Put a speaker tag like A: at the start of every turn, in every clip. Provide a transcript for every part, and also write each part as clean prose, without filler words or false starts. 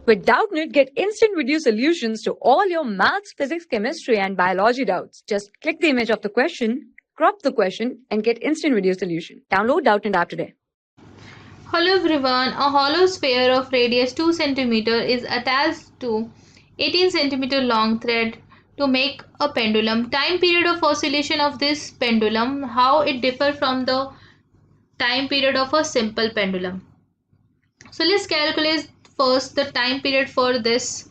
A: With Doubtnut, get instant video solutions to all your maths, physics, chemistry, and biology doubts. Just click the image of the question, crop the question, and get instant video solution. Download Doubtnut app today.
B: Hello everyone, a hollow sphere of radius 2 cm is attached to 18 cm long thread to make a pendulum. Time period of oscillation of this pendulum, how it differs from the time period of a simple pendulum. So let's calculate first the time period for this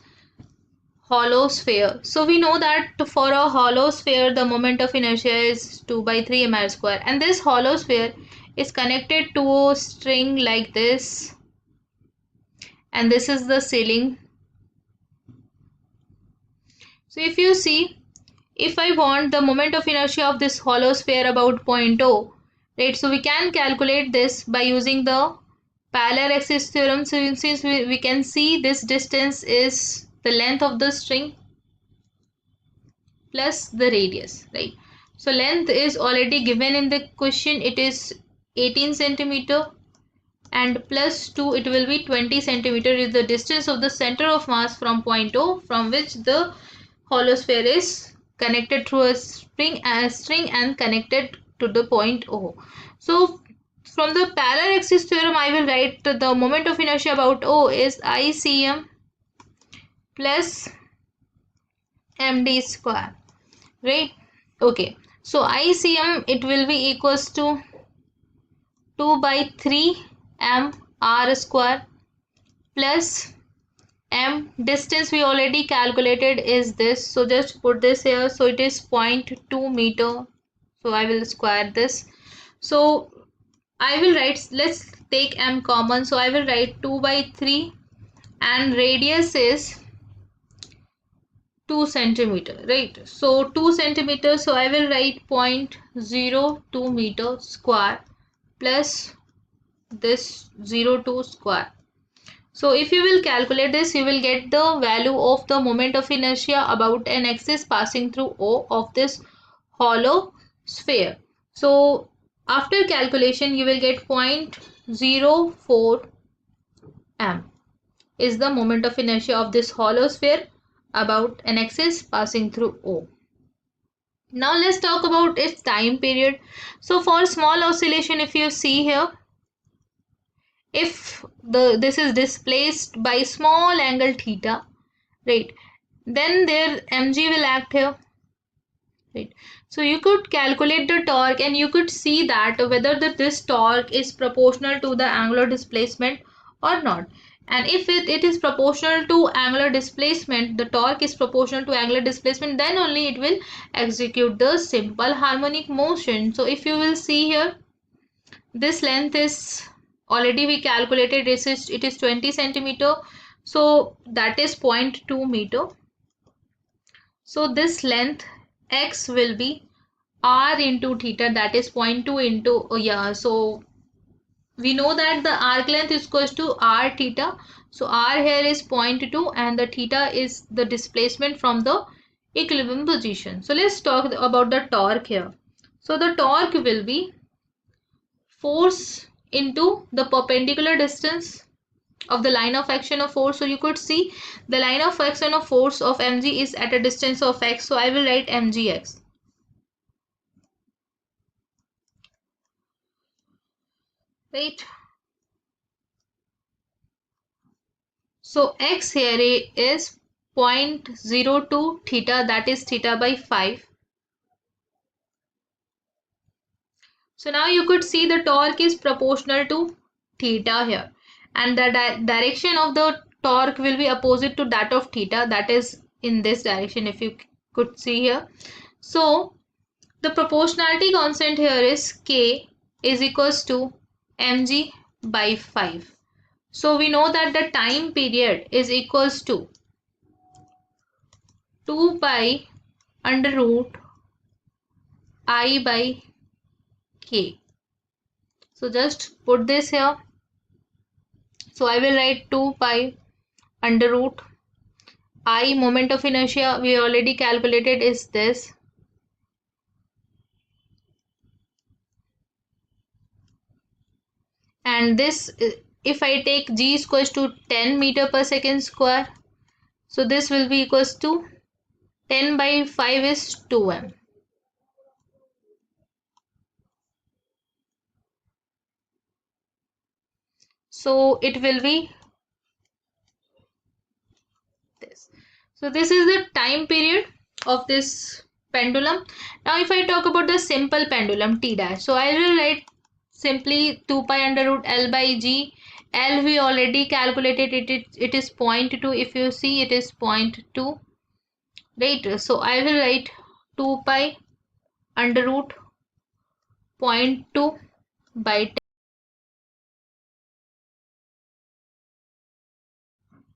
B: hollow sphere. So we know that for a hollow sphere the moment of inertia is 2 by 3 mr square, and this hollow sphere is connected to a string like this, and this is the ceiling. So if you see, if I want the moment of inertia of this hollow sphere about 0.0, right, so we can calculate this by using the parallel axis theorem. So since we can see this distance is the length of the string plus the radius, right? So length is already given in the question, it is 18 centimeter, and plus 2 it will be 20 centimeter is the distance of the center of mass from point O, from which the hollow sphere is connected through a string and connected to the point O. So from the parallel axis theorem I will write the moment of inertia about O is ICM plus MD square, right? Okay, so ICM it will be equals to 2 by 3 m r square plus m, distance we already calculated is this, so just put this here, so it is 0.2 meter, so I will square this. So I will write, let's take m common, so I will write 2 by 3 and radius is 2 centimeter, right? So 2 centimeters, so I will write 0.02 meter square plus this 0.2 square. So if you will calculate this, you will get the value of the moment of inertia about an axis passing through O of this hollow sphere. So after calculation, you will get 0.04 m is the moment of inertia of this hollow sphere about an axis passing through O. Now let's talk about its time period. So for small oscillation, if you see here, if this is displaced by small angle theta, right, then their mg will act here, right? So you could calculate the torque and you could see that whether this torque is proportional to the angular displacement or not. And if it is proportional to angular displacement, the torque is proportional to angular displacement, then only it will execute the simple harmonic motion. So if you will see here, this length is already we calculated, it is 20 centimeter, so that is 0.2 meter. So this length x will be r into theta, that is 0.2 into, oh yeah, so we know that the arc length is equals to r theta, so r here is 0.2 and the theta is the displacement from the equilibrium position. So let's talk about the torque here. So the torque will be force into the perpendicular distance of the line of action of force. So you could see the line of action of force of mg is at a distance of x, so I will write mgx. Right, so x here is 0.02 theta, that is theta by 5. So now you could see the torque is proportional to theta here, and the direction of the torque will be opposite to that of theta, that is in this direction, if you could see here. So the proportionality constant here is k is equals to mg by 5. So we know that the time period is equals to 2 pi under root I by k. So just put this here. So I will write 2 pi under root I, moment of inertia we already calculated is this, and this if I take g is equals to 10 meter per second square, so this will be equals to 10 by 5 is 2m. So it will be this. So this is the time period of this pendulum. Now if I talk about the simple pendulum t dash, so I will write simply 2 pi under root L by G. L we already calculated, it is 0.2. If you see, it is 0.2, right? So I will write 2 pi under root 0.2 by 10.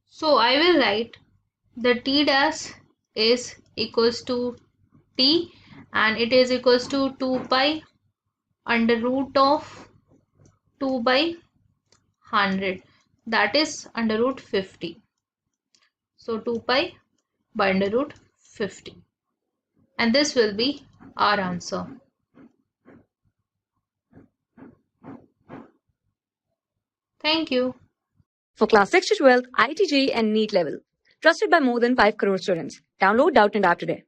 B: So I will write the t dash is equals to t, and it is equals to 2 pi under root of 2 by 100, that is under root 50. So 2 pi by under root 50, and this will be our answer. Thank you.
A: For class 6 to 12, IIT JEE and NEET level. Trusted by more than 5 crore students. Download Doubtnut app today.